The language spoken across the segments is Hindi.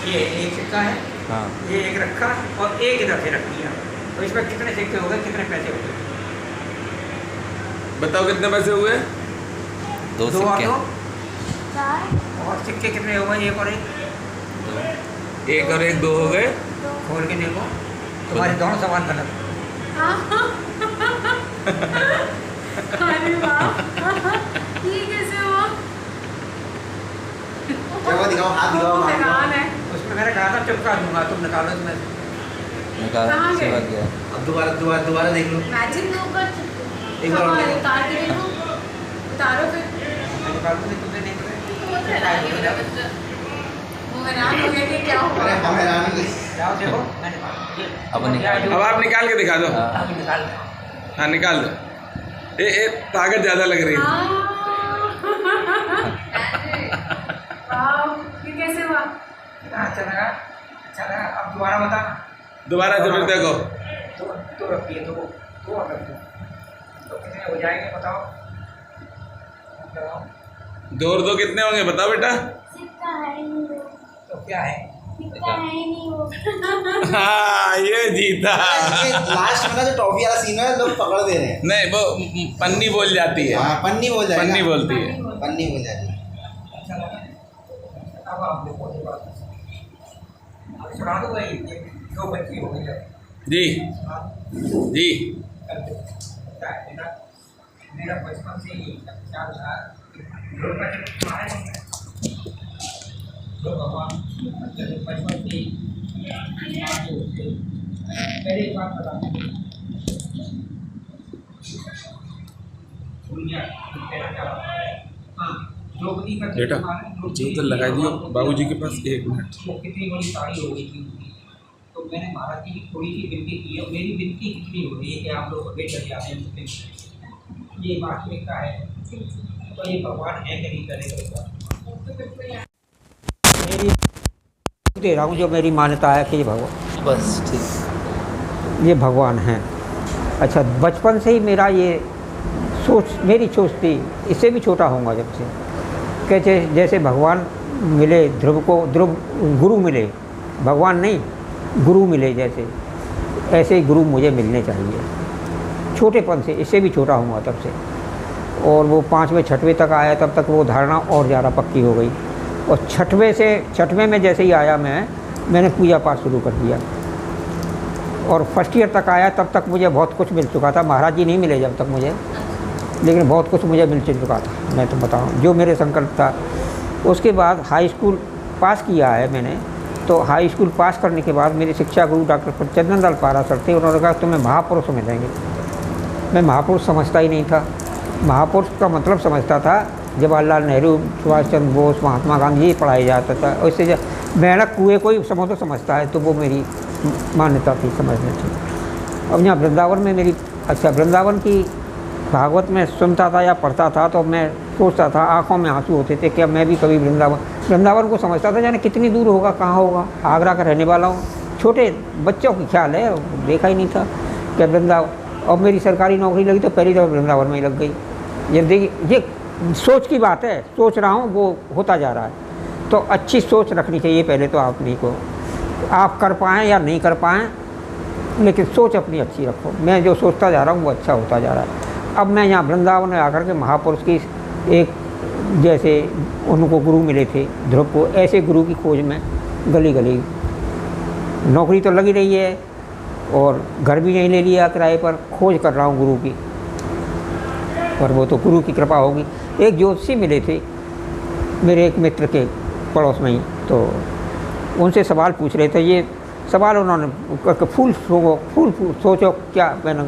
ये एक सिक्का है, हाँ ये एक रखा और एक इधर से रख दिया। तो इसमें कितने सिक्के हो गए, कितने पैसे हो गए? बताओ कितने पैसे हुए? 2 दो और सिक्के। दो, और सिक्के कितने हो गए? एक और एक, 1 और 1 2 हो गए। खोल के देखो, तुम्हारे दोनों सवाल गलत। अरे वाह, ये कैसे हुआ? वो दिखाओ, हाथ दिखाओ, हाथ दिखाओ। हैरान है। उसमें मैंने कहा था चिपका दूंगा, तुम निकालो इसमें से। निकाल कहाँ गए? चिपक गया। अब दोबारा देख लो। मैजिक के ऊपर एक बार और देखो। उतार के देखो, उतारो फिर। मैं निकाल दूंगी, तुमने नहीं पकड़े। वो तो हैरान ही हो रहा बच्चा। वो हैरान हो गया कि क्या हुआ? अरे हम हैरान हो गए। जाओ देखो, मैं निकाल ये अब निकाल। अब आप निकाल के दिखा दो। हाँ। अब निकाल दो। हाँ निकाल दो। ए ताकत ज़्यादा लग रही है। वाह, ये कैसे हुआ? अच्छा लगा, अच्छा लगा। अब दोबारा बताना। दोबारा से फिर देखो। तो रखिए, तो और रख दो। तो कितने हो जाएंगे बताओ? बताओ। 2 और 2 कितने होंगे बताओ बेटा? सिक्का है नहीं वो, तो क्या है? सिक्का है नहीं वो। हाँ ये जीता। ये लास्ट में ना जो टॉफी वाला सीन है, लोग पकड़ दे रहे हैं। नहीं वो पन्नी बोल जाती है। हाँ, पन्नी बोल जाएगा। पन्नी बोलती है। पन्नी बोल जाएगी। अच्छा लगा। अब आप देखो ये बात। अब सुना दो भाई, ये 2 बच्ची हो गई है। जी जी। मेरा बचपन से ही ख्याल था भगवान बचपन से ही। पहले एक बात बता, द्रौपदी का बेटा जी तो लगा दियो बाबूजी के पास 1 मिनट। वो कितनी बड़ी साड़ी हो गई थी उनकी। तो मैंने महाराज जी की थोड़ी सी विनती की है, मेरी विनती कितनी हो रही है कि आप लोग आगे चले आए हैं। ये वास्तविकता है, तो ये भगवान है कि नहीं करेगा? मेरी दे रहा हूँ, जो मेरी मान्यता है कि ये भगवान, बस ठीक। ये भगवान हैं। अच्छा, बचपन से ही मेरा ये सोच, मेरी सोच थी, इससे भी छोटा होऊंगा जब से, कहते जैसे भगवान मिले ध्रुव को, ध्रुव गुरु मिले, भगवान नहीं गुरु मिले जैसे, ऐसे ही गुरु मुझे मिलने चाहिए। छोटेपन से, इससे भी छोटा होऊंगा तब से। और वो 5वें 6वें तक आया, तब तक वो धारणा और ज़्यादा पक्की हो गई। और 6वें में जैसे ही आया मैंने पूजा पाठ शुरू कर दिया। और फर्स्ट ईयर तक आया, तब तक मुझे बहुत कुछ मिल चुका था। महाराज जी नहीं मिले जब तक मुझे, लेकिन बहुत कुछ मुझे मिल चुका था, मैं तो बताऊँ जो मेरे संकल्प था। उसके बाद हाई स्कूल पास किया है मैंने। तो हाई स्कूल पास करने के बाद मेरे शिक्षा गुरु डॉक्टर चंदन लाल पारा सर थे। उन्होंने कहा तुम्हें महापुरुष समझेंगे। मैं महापुरुष समझता ही नहीं था। महापुरुष का मतलब समझता था जवाहरलाल नेहरू, सुभाष चंद्र बोस, महात्मा गांधी, ये पढ़ाया जाता था। उससे जब मेहनत कुएँ कोई समुद्र समझता है, तो वो मेरी मान्यता थी, समझने थी। अब यहाँ वृंदावन में मेरी, अच्छा वृंदावन की भागवत में सुनता था या पढ़ता था, तो मैं सोचता था, आंखों में आंसू होते थे कि मैं भी कभी वृंदावन को समझता था, जाने कितनी दूर होगा, कहाँ होगा। आगरा का रहने वाला हूँ, छोटे बच्चों की ख्याल है, देखा ही नहीं था कि वृंदावन। और मेरी सरकारी नौकरी लगी तो पहली दफ़ा वृंदावन में ही लग गई। ये देखिए, ये सोच की बात है, सोच रहा हूँ, वो होता जा रहा है। तो अच्छी सोच रखनी चाहिए पहले तो आप नहीं को, आप कर पाएँ या नहीं कर पाएँ, लेकिन सोच अपनी अच्छी रखो। मैं जो सोचता जा रहा हूँ वो अच्छा होता जा रहा है। अब मैं यहाँ वृंदावन में आकर के महापुरुष की एक, जैसे उनको गुरु मिले थे ध्रुव को, ऐसे गुरु की खोज में गली गली, नौकरी तो लगी रही है और घर भी यहीं ले लिया किराए पर, खोज कर रहा हूँ गुरु की। और वो तो गुरु की कृपा होगी। एक ज्योतिषी मिले थे मेरे एक मित्र के पड़ोस में ही, तो उनसे सवाल पूछ रहे थे। ये सवाल उन्होंने फूल सोचो क्या, मैंने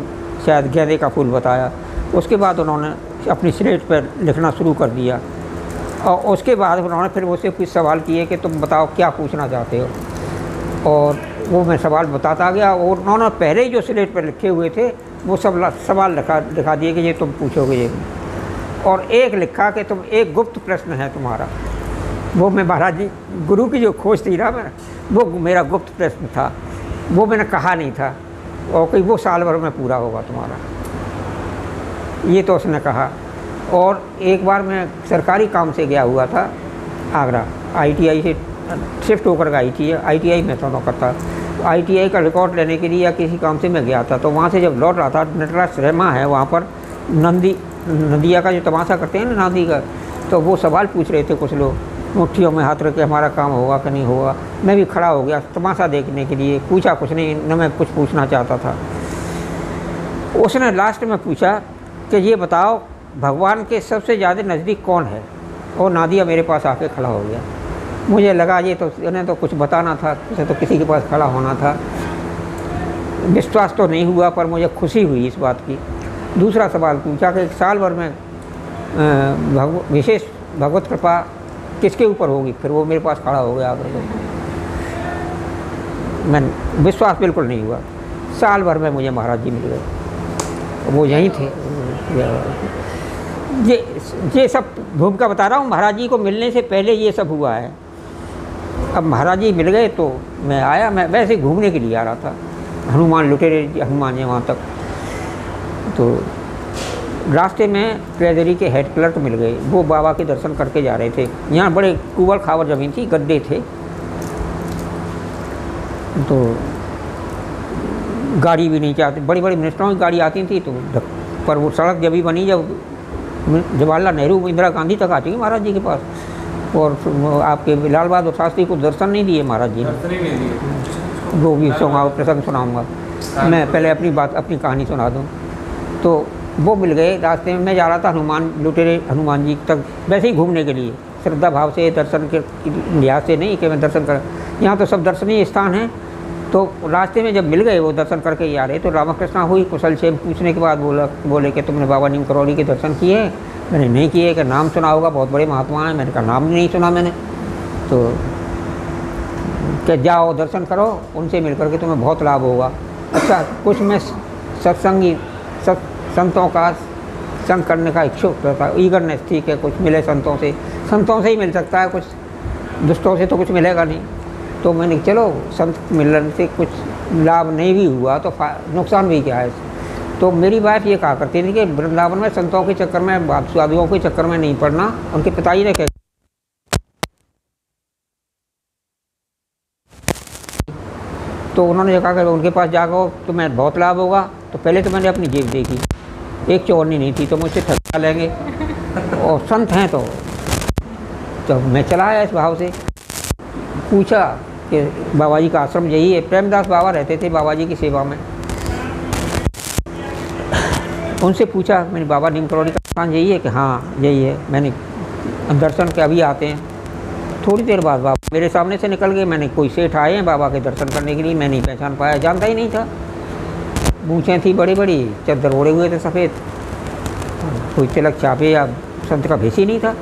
शायद गेंदे का फूल बताया। उसके बाद उन्होंने अपनी स्लेट पर लिखना शुरू कर दिया। और उसके बाद उन्होंने फिर मुझसे कुछ सवाल किए कि तुम बताओ क्या पूछना चाहते हो। और वो मैं सवाल बताता गया, और उन्होंने पहले ही जो स्लेट पर लिखे हुए थे वो सब सवाल लिखा दिए कि ये तुम पूछोगे ये। और एक लिखा कि तुम, एक गुप्त प्रश्न है तुम्हारा। वो मैं महाराज जी गुरु की जो खोज थी ना, मैं वो मेरा गुप्त प्रश्न था, वो मैंने कहा नहीं था। और कोई वो साल भर में पूरा होगा तुम्हारा, ये तो उसने कहा। और एक बार मैं सरकारी काम से गया हुआ था आगरा, ITI से शिफ्ट होकर ITI में तो करता। ITI का रिकॉर्ड लेने के लिए या किसी काम से मैं गया था, तो वहाँ से जब लौट रहा था, नटराज सिनेमा है वहाँ पर, नदिया का जो तमाशा करते हैं ना, नदी का, तो वो सवाल पूछ रहे थे कुछ लोग, मुट्ठियों में हाथ रख के हमारा काम होगा कि नहीं होगा। मैं भी खड़ा हो गया तमाशा देखने के लिए, पूछा कुछ नहीं, न मैं कुछ पूछना चाहता था। उसने लास्ट में पूछा कि ये बताओ भगवान के सबसे ज़्यादा नज़दीक कौन है, और नादिया मेरे पास आके खड़ा हो गया। मुझे लगा ये तो इन्हें तो कुछ बताना था, उसे तो किसी के पास खड़ा होना था। विश्वास तो नहीं हुआ, पर मुझे खुशी हुई इस बात की। दूसरा सवाल पूछा कि 1 साल भर में विशेष भगवत कृपा किसके ऊपर होगी, फिर वो मेरे पास खड़ा हो गया आकर के। मैं विश्वास बिल्कुल नहीं हुआ। साल भर में मुझे महाराज जी मिल गए, वो यहीं थे। ये सब भूमिका बता रहा हूँ, महाराज जी को मिलने से पहले ये सब हुआ है। अब महाराज जी मिल गए तो मैं आया, मैं वैसे घूमने के लिए आ रहा था, हनुमान लुटेरे हनुमान है वहाँ तक। तो रास्ते में ट्रेजरी के हेड क्लर्क मिल गए, वो बाबा के दर्शन करके जा रहे थे। यहाँ बड़े कुंवर खावर ज़मीन थी, गड्ढे थे, तो गाड़ी भी नहीं चाहती, बड़ी बड़ी मिनिस्टरों की गाड़ी आती थी, तो पर वो सड़क जब भी बनी, जब जवाहरलाल नेहरू इंदिरा गांधी तक आती थी महाराज जी के पास, और आपके लाल बहादुर शास्त्री को दर्शन नहीं दिए महाराज जी ने। वो भी प्रसंग सुनाऊँगा मैं, पहले अपनी बात, अपनी कहानी सुना दूँ। तो वो मिल गए रास्ते में, मैं जा रहा था हनुमान लुटेरे हनुमान जी तक वैसे ही घूमने के लिए, श्रद्धा भाव से, दर्शन के लिहाज से नहीं कि मैं दर्शन कर, यहाँ तो सब दर्शनीय स्थान हैं। तो रास्ते में जब मिल गए, वो दर्शन करके ही आ रहे, तो रामकृष्णा हुई कुशल क्षेम पूछने के बाद बोले कि तुमने बाबा नीम करौली के दर्शन किए? मैंने नहीं किए। कि नाम सुना होगा, बहुत बड़े महात्मा हैं। मैंने कहा नाम नहीं सुना मैंने। तो कि जाओ दर्शन करो, उनसे मिल करके तुम्हें बहुत लाभ होगा। अच्छा, कुछ मैं सत्संगी संतों का संग करने का इच्छुक था, ईगरनेस थी कि कुछ मिले संतों से ही मिल सकता है, कुछ दुष्टों से तो कुछ मिलेगा नहीं। तो मैंने चलो संत मिलने से कुछ लाभ नहीं भी हुआ तो नुकसान भी क्या है। तो मेरी वाइफ ये कहा करती थी कि वृंदावन में संतों के चक्कर में, साधुओं के चक्कर में नहीं पड़ना। उनके पिताजी ने कहा, तो उन्होंने कहा कि उनके पास जाओ तुम्हें बहुत लाभ होगा। तो पहले तो मैंने अपनी जेब देखी, एक चौनी नहीं थी, तो मुझसे ठगा लेंगे, और संत हैं तो मैं चला आया इस भाव से। पूछा कि बाबा जी का आश्रम यही है? प्रेमदास बाबा रहते थे बाबा जी की सेवा में। उनसे पूछा मैंने, बाबा नीम करौली का स्थान यही है? कि हाँ यही है। मैंने दर्शन के अभी आते हैं। थोड़ी देर बाद बाबा मेरे सामने से निकल गए। मैंने, कोई सेठ आए हैं बाबा के दर्शन करने के लिए। मैं नहीं पहचान पाया, जानता ही नहीं था। मूँछें थी बड़ी बड़ी, चद्दर ओढ़े हुए थे सफ़ेद, कोई तिलक छापे या संत का भेष ही नहीं था।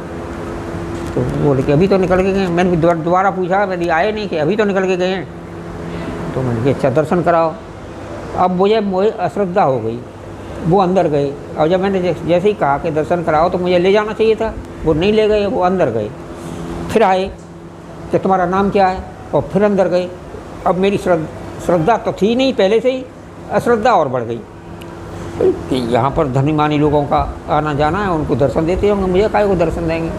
तो बोले कि अभी तो निकल के गए। मैंने दोबारा पूछा, मैंने आए नहीं कि अभी तो निकल के गए हैं। तो मैंने कहा अच्छा दर्शन कराओ। अब मुझे अश्रद्धा हो गई, वो अंदर गए। और जब मैंने जैसे ही कहा कि दर्शन कराओ तो मुझे ले जाना चाहिए था, वो नहीं ले गए, वो अंदर गए। फिर आए कि तुम्हारा नाम क्या है, और फिर अंदर गए। अब मेरी श्रद्धा तो थी नहीं पहले से ही, अश्रद्धा और बढ़ गई कि यहाँ पर धनीमानी लोगों का आना जाना है, उनको दर्शन देते होंगे, मुझे काहे को दर्शन देंगे।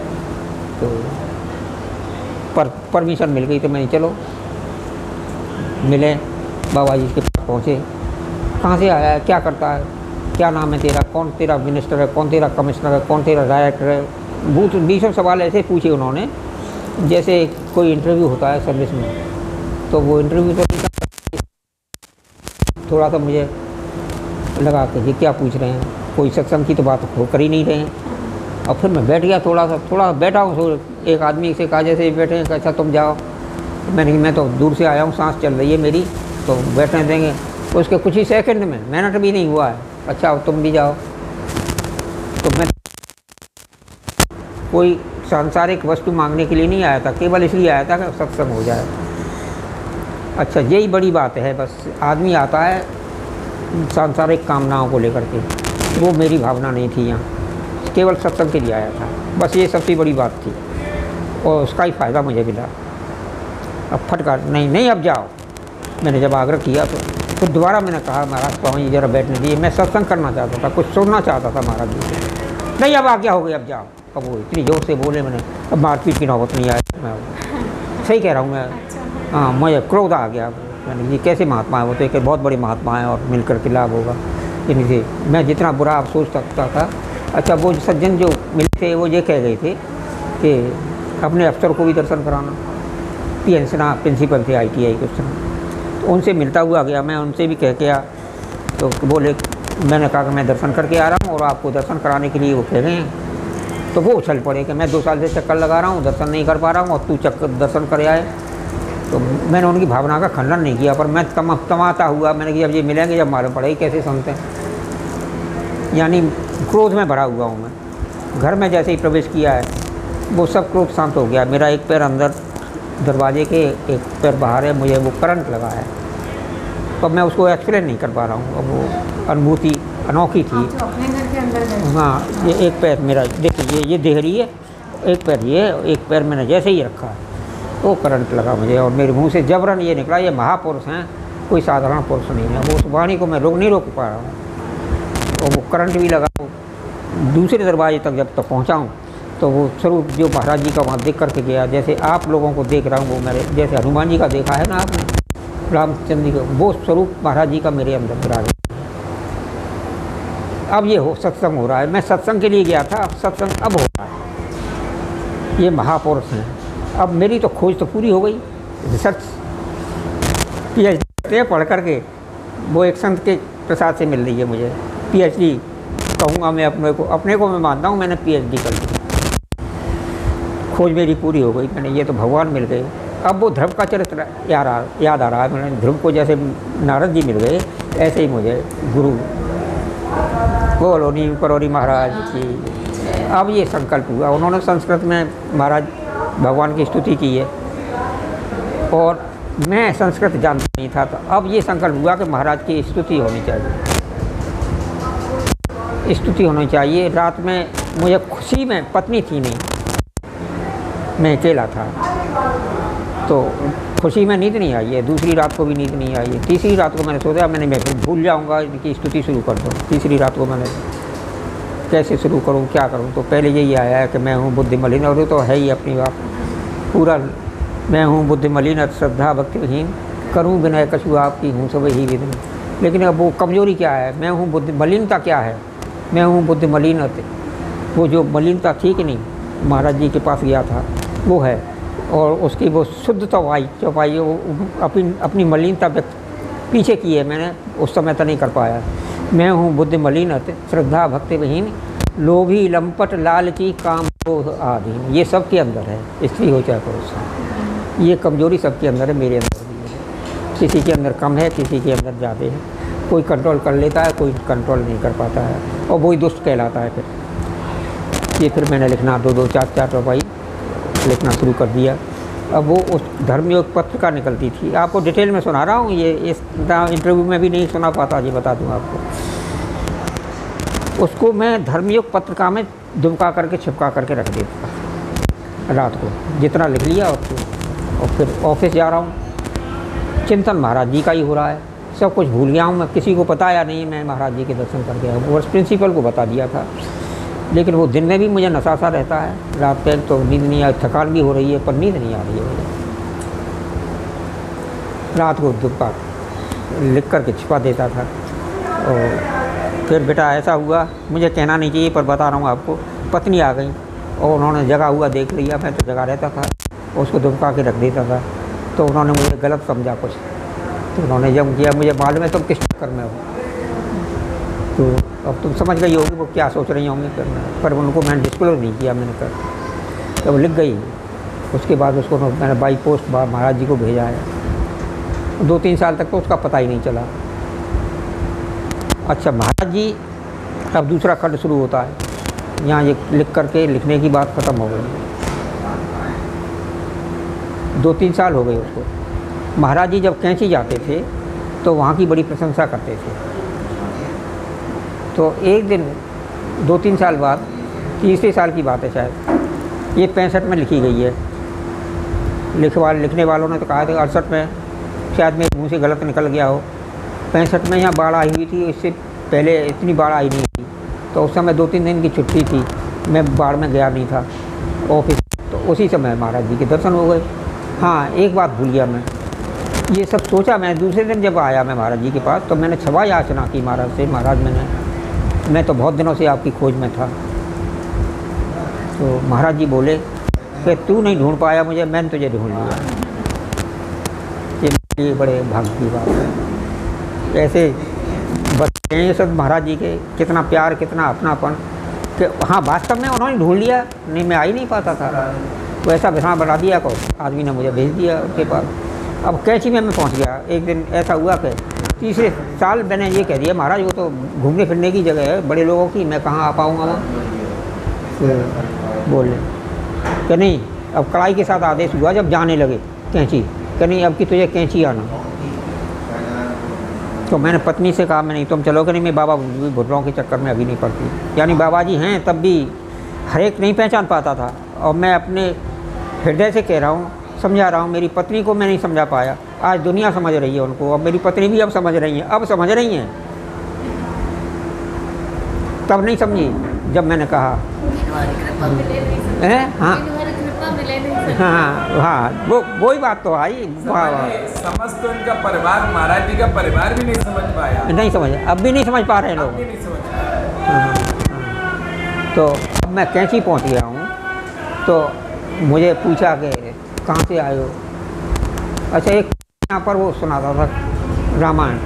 तो परमिशन मिल गई। तो मैंने चलो मिले, बाबा जी के पास पहुँचे। कहाँ से आया है, क्या करता है, क्या नाम है तेरा, कौन तेरा मिनिस्टर है, कौन तेरा कमिश्नर है, कौन तेरा डायरेक्टर है। 20 सवाल ऐसे पूछे उन्होंने जैसे कोई इंटरव्यू होता है सर्विस में। तो वो इंटरव्यू तो थोड़ा सा मुझे लगा कि ये क्या पूछ रहे हैं, कोई सत्संग की तो बात हो कर ही नहीं रहे हैं। और फिर मैं बैठ गया, थोड़ा बैठा हूँ। तो एक आदमी से कहा जैसे बैठे हैं, अच्छा तुम जाओ। मैं तो दूर से आया हूँ, सांस चल रही है मेरी, तो बैठने देंगे। तो उसके कुछ ही सेकंड में, मिनट भी नहीं हुआ है, अच्छा तुम भी जाओ। तो मैं कोई सांसारिक वस्तु मांगने के लिए नहीं आया था, केवल इसलिए आया था कि सत्संग हो जाए। अच्छा यही बड़ी बात है। बस आदमी आता है सांसारिक कामनाओं को लेकर के, वो मेरी भावना नहीं थी यहाँ, केवल सत्संग के लिए आया था। बस ये सबसे बड़ी बात थी, और उसका ही फ़ायदा मुझे मिला। अब फटकार नहीं अब जाओ। मैंने जब आग्रह किया तो फिर दोबारा मैंने कहा महाराज स्वामी जी जरा बैठने दिए, मैं सत्संग करना चाहता था, कुछ सुनना चाहता था महाराज जी से। नहीं अब आज्ञा हो गई, अब जाओ। अब वो इतनी जोर से बोले, मैंने अब मारपीट की नौबत नहीं आई। सही कह रहा हूँ मैं। हाँ, मुझे क्रोध आ गया। मैंने ये कैसे महात्मा है, वो तो एक बहुत बड़े महात्मा है और मिलकर के लाभ होगा इनसे। मैं जितना बुरा आप सोच सकता था। अच्छा, वो सज्जन जो मिले थे वो ये कह गए थे कि अपने अफसर को भी दर्शन कराना। पी सिन्हा प्रिंसिपल थे ITI के उस समय। तो उनसे मिलता हुआ गया, मैं उनसे भी कह के आया। तो बोले, मैंने कहा कि मैं दर्शन करके आ रहा हूँ और आपको दर्शन कराने के लिए वो कह गए हैं। तो वो उछल पड़े कि मैं 2 साल से चक्कर लगा रहा हूँ, दर्शन नहीं कर पा रहा हूँ और तू दर्शन कर आए। तो मैंने उनकी भावना का खंडन नहीं किया, पर मैं तमाता हुआ मैंने कि जब ये मिलेंगे जब मालूम पड़ेगी कैसे सुनते हैं। यानी क्रोध में भरा हुआ हूँ मैं। घर में जैसे ही प्रवेश किया है वो सब क्रोध शांत हो गया। मेरा एक पैर अंदर दरवाजे के, एक पैर बाहर है। मुझे वो करंट लगा है, तो मैं उसको एक्सप्लेन नहीं कर पा रहा हूँ। अब वो अनुभूति अनोखी थी। आप तो अपने घर के अंदर गए। हाँ, ये एक पैर मेरा देखिए, ये देहरी है, एक पैर ये, एक पैर मैंने जैसे ही रखा है वो करंट लगा मुझे और मेरे मुंह से जबरन ये निकला, ये महापुरुष हैं, कोई साधारण पुरुष नहीं है। वो उस वाणी को मैं नहीं रोक पा रहा हूँ और वो करंट भी लगा। दूसरे दरवाजे तक जब तक पहुँचा हूँ तो वो स्वरूप जो महाराज जी का वहाँ देख करके गया, जैसे आप लोगों को देख रहा हूँ, वो मेरे जैसे हनुमान जी का देखा है ना आपने, रामचंद्र जी का, वो स्वरूप महाराज जी का मेरे अंदर विराज। अब ये सत्संग हो रहा है। मैं सत्संग के लिए गया था, सत्संग अब हो रहा है। ये महापुरुष हैं। अब मेरी तो खोज तो पूरी हो गई। रिसर्च PhD पढ़ करके वो एक संत के प्रसाद से मिल रही है मुझे। PhD कहूँगा मैं अपने को मैं मानता हूँ, मैंने PhD कर ली। खोज मेरी पूरी हो गई। मैंने ये तो भगवान मिल गए। अब वो ध्रुव का चरित्र याद आ रहा है। मैंने ध्रुव को जैसे नारद जी मिल गए, ऐसे ही मुझे गुरु बोलो नीम करोरी महाराज की। अब ये संकल्प हुआ। उन्होंने संस्कृत में महाराज भगवान की स्तुति की है और मैं संस्कृत जानता नहीं था। तो अब ये संकल्प हुआ कि महाराज की स्तुति होनी चाहिए, स्तुति होनी चाहिए। रात में मुझे खुशी में, पत्नी थी नहीं, मैं अकेला था, तो खुशी में नींद नहीं आई है। दूसरी रात को भी नींद नहीं आई है। तीसरी रात को मैंने सोचा मैं फिर भूल जाऊंगा, इनकी स्तुति शुरू कर दूँ। तीसरी रात को मैंने कैसे शुरू करूँ, क्या करूँ, तो पहले यही आया है कि मैं हूँ बुद्धि मलिन, और ये तो है ही अपनी बात पूरा। मैं हूँ बुद्धि मलिन, श्रद्धा भक्तिहीन, करूँ विनय कछु आपकी, हूँ सब ही विधि। लेकिन अब वो कमजोरी क्या है, मैं हूँ बुद्धि मलिनता क्या है, मैं हूँ बुद्धि मलिन। वो जो मलिनता थी कि नहीं, महाराज जी के पास गया था वो है, और उसकी वो शुद्धता आई चौपाई, वो अपनी मलिनता पीछे की है मैंने, उस समय तो नहीं कर पाया। मैं हूँ बुद्धि मलिन, श्रद्धा भक्ति विहीन, लोभी लंपट लालची काम क्रोध आदि। ये सब के अंदर है, स्त्री हो चाहे पुरुष। ये कमजोरी सबके अंदर है, मेरे अंदर भी है। किसी के अंदर कम है, किसी के अंदर ज़्यादा है। कोई कंट्रोल कर लेता है, कोई कंट्रोल नहीं कर पाता है, और वही दुष्ट कहलाता है। फिर मैंने लिखना 2-2, 4-4 रुपये लिखना शुरू कर दिया। अब वो उस धर्मयोग पत्र का निकलती थी। आपको डिटेल में सुना रहा हूँ, ये इस इंटरव्यू में भी नहीं सुना पाता, जी बता दूँ आपको। उसको मैं धर्मयोग पत्रिका में दुबका करके छिपका करके रख देता रात को, जितना लिख लिया और फिर ऑफिस जा रहा हूँ। चिंतन महाराज जी का ही हो रहा है, सब कुछ भूल गया हूँ मैं, किसी को बताया नहीं मैं महाराज जी के दर्शन कर गया। वो प्रिंसिपल को बता दिया था, लेकिन वो दिन में भी मुझे नशा सा रहता है। रात तक तो नींद नहीं आ, थकान भी हो रही है, पर नींद नहीं आ रही है मुझे। रात को दुबका लिख कर के छिपा देता था। और फिर बेटा ऐसा हुआ, मुझे कहना नहीं चाहिए पर बता रहा हूँ आपको, पत्नी आ गई और उन्होंने जगा हुआ देख लिया, मैं तो जगा रहता था, उसको दुबका के रख देता था। तो उन्होंने मुझे गलत समझा कुछ, तो उन्होंने जब किया, मुझे मालूम है तुम किस चक्कर में हो, तो अब तुम समझ गई होगी वो क्या सोच रही होंगी। पर उनको मैंने डिस्क्लोज नहीं किया, मैंने कर तो वो लिख गई। उसके बाद उसको मैंने बाई पोस्ट महाराज जी को भेजा है। 2-3 साल तक तो उसका पता ही नहीं चला। अच्छा, महाराज जी अब दूसरा खंड शुरू होता है। यहाँ ये लिख करके लिखने की बात ख़त्म हो गई। 2-3 साल हो गए उसको। महाराज जी जब कैंची जाते थे तो वहाँ की बड़ी प्रशंसा करते थे। तो एक दिन 2-3 साल बाद, तीसरे साल की बात है शायद, ये 65 में लिखी गई है। लिखने वालों ने तो कहा था 68 में, शायद मेरे मुँह से गलत निकल गया हो। 65 में यहाँ बाढ़ आई हुई थी, इससे पहले इतनी बाढ़ आई नहीं थी। तो उस समय 2-3 दिन की छुट्टी थी, मैं बाढ़ में गया नहीं था ऑफिस। तो उसी समय महाराज जी के दर्शन हो गए। हाँ, एक बात भूल गया मैं, ये सब सोचा मैं दूसरे दिन जब आया मैं महाराज जी के पास, तो मैंने क्षमा याचना की महाराज से, महाराज मैं तो बहुत दिनों से आपकी खोज में था। तो महाराज जी बोले कि तू नहीं ढूंढ पाया मुझे, मैंने तुझे ढूंढ लिया। ये बड़े भाग्य की बात है। ऐसे बच्चे ये सब महाराज जी के, कितना प्यार कितना अपनापन, कि हाँ वास्तव में उन्होंने ढूंढ लिया, नहीं मैं आ ही नहीं पाता था। तो ऐसा बिछाना बना दिया को आदमी ने मुझे भेज दिया उनके पास। अब कैंची में मैं पहुंच गया। एक दिन ऐसा हुआ कि तीसरे साल मैंने ये कह दिया, महाराज वो तो घूमने फिरने की जगह है बड़े लोगों की, मैं कहाँ आ पाऊँगा वहाँ। तो बोले कि नहीं, अब कड़ाई के साथ आदेश हुआ जब जाने लगे कैंची, कि नहीं अब कि तुझे कैंची आना। तो मैंने पत्नी से कहा मैं नहीं, तुम चलोगे नहीं, मैं बाबा भुटराओं के चक्कर में अभी नहीं पड़ती। यानी बाबा जी हैं तब भी हर एक नहीं पहचान पाता था, और मैं अपने हृदय से कह रहा हूँ, समझा रहा हूँ। मेरी पत्नी को मैं नहीं समझा पाया, आज दुनिया समझ रही है उनको, अब मेरी पत्नी भी अब समझ रही है, अब समझ रही हैं। तब नहीं समझी जब मैंने कहा हाँ हाँ हाँ, वो ही बात तो आई। समझ तो इनका परिवार, महाराज जी का परिवार भी नहीं समझ पाया, नहीं समझ, अब भी नहीं समझ पा रहे हैं लोग। नहीं समझ पाया। हाँ। तो अब मैं कैंची पहुंच गया हूँ, तो मुझे पूछा कि कहाँ से आए हो। अच्छा, एक यहाँ पर वो सुनाता था रामायण,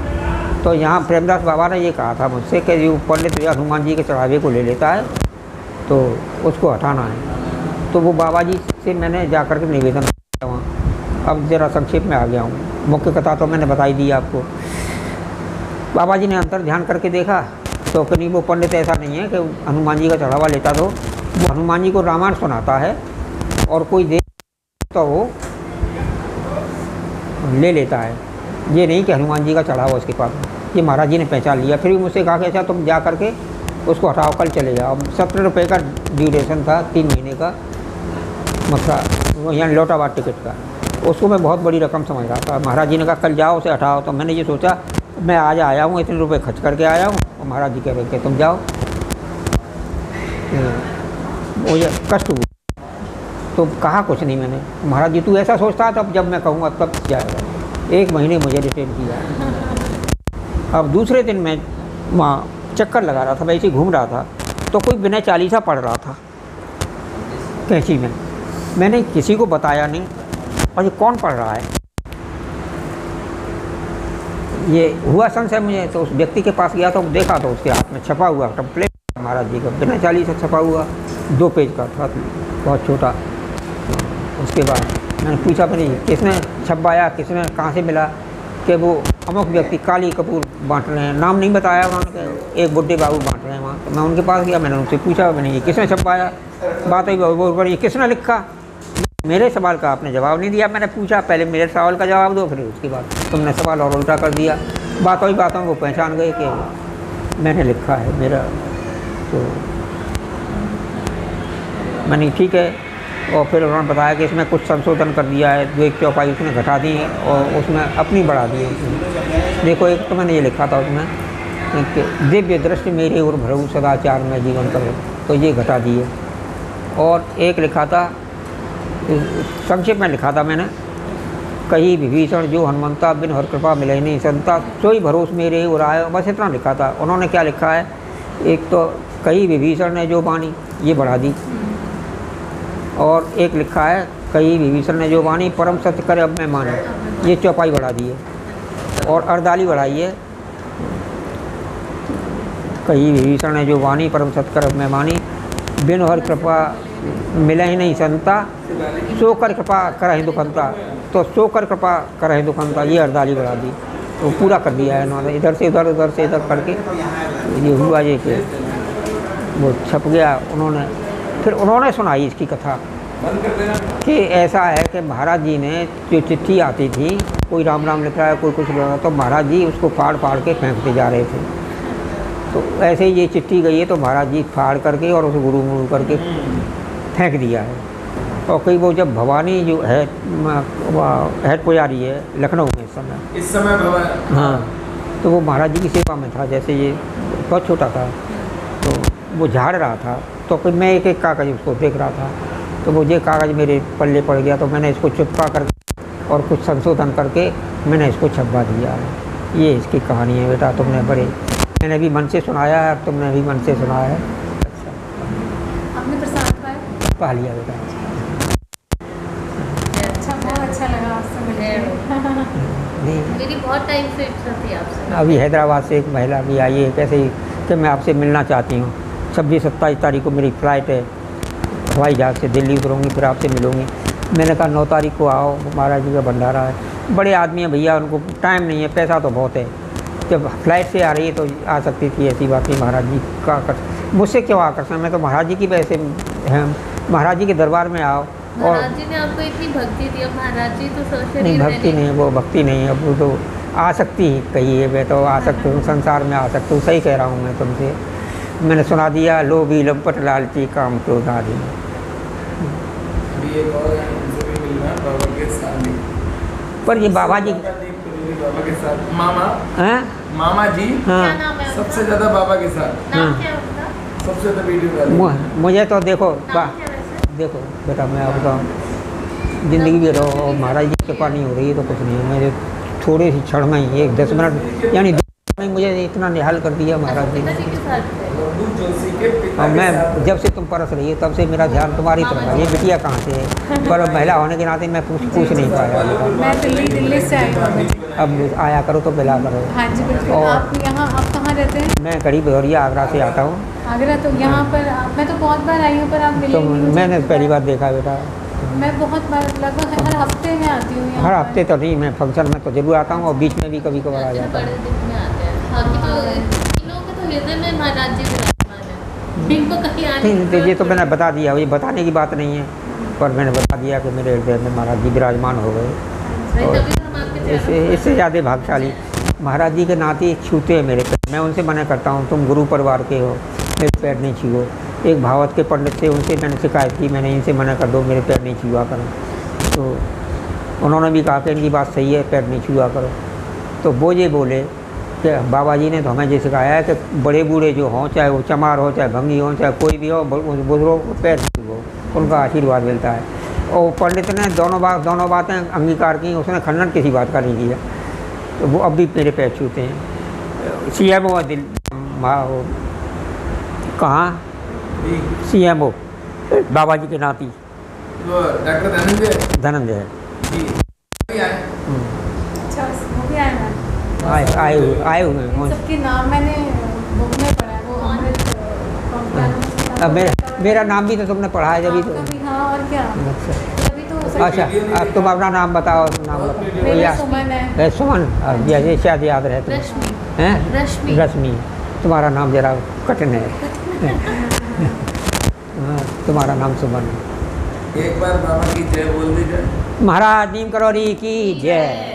तो यहाँ प्रेमदास बाबा ने ये कहा था मुझसे कि जो पंडित हनुमान जी के चढ़ावे को ले लेता है तो उसको हटाना है। तो वो बाबा जी से मैंने जा कर के निवेदन किया वहाँ। अब ज़रा संक्षेप में आ गया हूँ, मुख्य कथा तो मैंने बताई दी आपको। बाबा जी ने अंतर ध्यान करके देखा तो कहीं वो पंडित ऐसा नहीं है कि हनुमान जी का चढ़ावा लेता, तो वो हनुमान जी को रामायण सुनाता है और कोई दे तो वो ले लेता है। ये नहीं कि हनुमान जी का चढ़ावा उसके पास। ये महाराज जी ने पहचान लिया। फिर भी मुझसे कहा कि अच्छा तुम जा करके उसको हटाओ, कल चले जाओ। अब 17 रुपये का ड्यूरेशन था, 3 महीने का मसला, वो यहाँ लौटाबाद टिकट का। उसको मैं बहुत बड़ी रकम समझ रहा था। महाराज जी ने कहा कल जाओ उसे हटाओ। तो मैंने ये सोचा मैं आज आया हूँ, इतने रुपए खर्च करके आया हूँ, और महाराज जी कह रहे थे तुम जाओ। मुझे कष्ट हुआ तो कहा कुछ नहीं मैंने, महाराज जी तू ऐसा सोचता तब जब मैं कहूँगा तब जाएगा। 1 महीने मुझे रिटेन किया। अब दूसरे दिन मैं वहाँ चक्कर लगा रहा था, मैं ऐसे घूम रहा था, तो कोई विनय चालीसा पढ़ रहा था कैंची में। मैंने किसी को बताया नहीं, और ये कौन पढ़ रहा है ये हुआ संशय मुझे। तो उस व्यक्ति के पास गया तो देखा तो उसके हाथ में छपा हुआ टेम्पलेट महाराज जी का विनय चालीसा छपा हुआ, 2 पेज का था, बहुत छोटा। उसके बाद मैंने पूछा मैंने किसने छपवाया, किसने कहाँ से मिला, कि वो अमुक व्यक्ति काली कपूर बांट रहे हैं, नाम नहीं बताया उन्होंने, एक बुड्ढे बाबू बांट रहे हैं वहाँ। तो मैं उनके पास गया, मैंने उनसे पूछा मैंने ये किसने छपवाया, बात हुई वो ये किसने लिखा। मेरे सवाल का आपने जवाब नहीं दिया। मैंने पूछा पहले मेरे सवाल का जवाब दो, फिर उसके बाद तुमने सवाल और उल्टा कर दिया। बातों ही बातों वो पहचान गए कि मैंने लिखा है मेरा। तो मैंने ठीक है, और फिर उन्होंने बताया कि इसमें कुछ संशोधन कर दिया है, 2 1 चौपाई उसने घटा दी और उसमें अपनी बढ़ा दी है। देखो एक तो मैंने ये लिखा था उसमें कि दिव्य दृष्टि मेरे और भरऊ सदाचार में जीवन करो, तो ये घटा दिए। और एक लिखा था, संक्षेप में लिखा था मैंने, कही विभीषण जो हनुमंता बिन हर कृपा मिले नहीं संता सोई भरोस मेरे और आए, बस इतना लिखा था। उन्होंने क्या लिखा है, एक तो कही विभीषण ने जो बानी, ये बढ़ा दी, और एक लिखा है कही विभीषण ने जो बानी परम सत्य करे अब मैं मानी, ये चौपाई बढ़ा दी है। और अर्दाली बढ़ाई है, कही विभीषण ने जो बानी परम सत्य करे अब मैं मानी, बिन हर कृपा मिले ही नहीं संता सो कर कृपा करहि दुखंता, तो सो कर कृपा करहि दुखंता, ये अर्दाली बढ़ा दी। तो पूरा कर दिया है इन्होंने, इधर से इधर उधर से इधर करके ये हुआ ये कि वो छप गया। उन्होंने फिर उन्होंने सुनाई इसकी कथा कि ऐसा है कि महाराज जी ने जो चिट्ठी आती थी, कोई राम राम लिख रहा है, कोई कुछ लिख रहा है, तो महाराज जी उसको फाड़ फाड़ के फेंकते जा रहे थे। तो ऐसे ही ये चिट्ठी गई है तो महाराज जी फाड़ करके और उसे गुरु मुरु करके फेंक दिया है। और कई वो जब भवानी जो है हेड पुजारी है लखनऊ में इस समय भवानी, हाँ, तो वो महाराज जी की सेवा में था। जैसे ये बहुत छोटा था तो वो झाड़ रहा था, तो फिर मैं एक एक कागज़ उसको देख रहा था, तो वो ये कागज़ मेरे पल्ले पड़ गया, तो मैंने इसको चिपका करके और कुछ संशोधन करके मैंने इसको छपवा दिया है। ये इसकी कहानी है बेटा। तुमने बड़े, मैंने भी मन से सुनाया है, तुमने भी मन से सुनाया है। आपने प्रसाद पाया? पा लिया बेटा। अच्छा, बहुत अच्छा लगा आपसे मिलकर। नहीं, मेरी बहुत टाइम से इच्छा थी आपसे। अभी हैदराबाद से एक महिला भी आई है कैसे ही कि मैं आपसे मिलना चाहती हूँ। 26-27 तारीख को मेरी फ़्लाइट है, हवाई जहाज़ से दिल्ली उतरूँगी, फिर आपसे मिलूँगी। मैंने कहा 9 तारीख को आओ, महाराज जी का भंडारा है। बड़े आदमी हैं भैया, उनको टाइम नहीं है, पैसा तो बहुत है। जब फ्लाइट से आ रही है तो आ सकती थी, ऐसी बात नहीं। महाराज जी का आकर्षण मुझसे क्यों आकर्षण, मैं तो महाराज जी की वजह से हैं। महाराज जी के दरबार में आओ। और महाराज जी ने आपको इतनी भक्ति दी, अब महाराज जी तो सोचते नहीं, भक्ति नहीं, वो भक्ति नहीं है, वो तो आसक्ति कही है। मैं तो आ सकती हूँ, संसार में आ सकती हूँ। सही कह रहा हूँ मैं तुमसे। मैंने सुना दिया, लोभी लंपट लालची काम क्रोध आदि। अभी एक और है, उनसे भी मिलना बाबा के साथ ही। पर ये बाबा जी बाबा के साथ मामा हैं? मामा जी हाँ, क्या नाम है सबसे ज्यादा बाबा के साथ नाम हाँ। क्या है उसका? सबसे ज्यादा वीडियो डाले। मुझे तो देखो नाम क्या वैसे? देखो बेटा, मैं अब बताऊँ, ज़िंदगी में रहो और महाराज जी की कृपा नहीं हो रही है तो कुछ नहीं है। मुझे थोड़े से क्षण में ही 1-10 मिनट यानी 2 मिनट में मुझे इतना निहाल कर दिया महाराज जी ने। पिताजी के साथ थे। लड्डू जोशी के पिता और के मैं साथ। जब से तुम परस रही हो तब से मेरा ध्यान तुम्हारी तरफ है। ये बिटिया कहाँ से है, पर महिला होने के नाते मैं पूछ नहीं पाया बेटा। मैं दिल्ली से आई हूँ। अब आया करो तो मिला करो। हाँ जी बिल्कुल। और- आप कहाँ रहते हैं? मैं करीब भदौरिया आगरा से आता हूँ। आगरा। तो यहाँ पर मैं तो बहुत बार आई हूँ, पर आप मिले तो नहीं मुझे। मैंने पहली बार देखा बेटा। मैं बहुत बार, लगभग हर हफ्ते में आती हूँ यहाँ हर पर। हफ्ते तो नहीं, मैं फंक्शन में तो जरूर आता हूँ और बीच में भी कभी कभार आ जाता बड़े हूँ। दिन में आते हैं। बाकी तो इन लोगों के तो हृदय में महाराज जी विराजमान है, इनको कहीं आने नहीं, तो ये तो मैंने बता दिया, ये बताने की बात नहीं है, पर मैंने बता दिया कि मेरे हृदय में महाराज जी विराजमान हो गए। तभी तो हम आपके चरणों इससे ज़्यादा भाग्यशाली महाराज जी के नाते छूते हैं मेरे पैर। मैं उनसे मना करता हूँ, तुम गुरु परिवार के हो, मेरे पैर नहीं छुओ। एक भागवत के पंडित से उनसे मैंने शिकायत की, मैंने इनसे मना कर दो, मेरे पैर नहीं छुआ करो। तो उन्होंने भी कहा कि इनकी बात सही है, पैर नहीं छुआ करो। तो वो ये बोले कि बाबा जी ने तो हमें ये सिखाया है कि बड़े बूढ़े जो हों, चाहे वो चमार हो, चाहे भंगी हो, चाहे कोई भी हो, बुजुर्गों को पैर छुओ, उनका आशीर्वाद मिलता है। और पंडित ने दोनों बातें अंगीकार की, उसने खंडन किसी बात का नहीं किया। तो वो अब भी मेरे पैर छूते हैं। CMO दिल कहाँ CMO बाबा जी के नाती वो डॉक्टर धनंजय धनंजय है। जी अभी आए। अच्छा, वो भी आए हैं। आए हुए इन हैं। सबके नाम मैंने बुक में पढ़ा है। वो अमृत अब मेरा नाम भी तो तुमने पढ़ा है जभी तो। आपका भी, हाँ, और क्या। अच्छा तभी तो सब- अच्छा, अब तुम अपना नाम बताओ। नाम बताओ। मेरा सुमन है। सुमन, ये शायद याद रहे तुम। रश्मि। हैं? रश्मि। रश्मि। तुम्हारा नाम जरा कठिन है। हाँ, तुम्हारा नाम सुमन है। एक बार बाबा की जय बोल दीजिए। महाराज नीम करोरी की जय।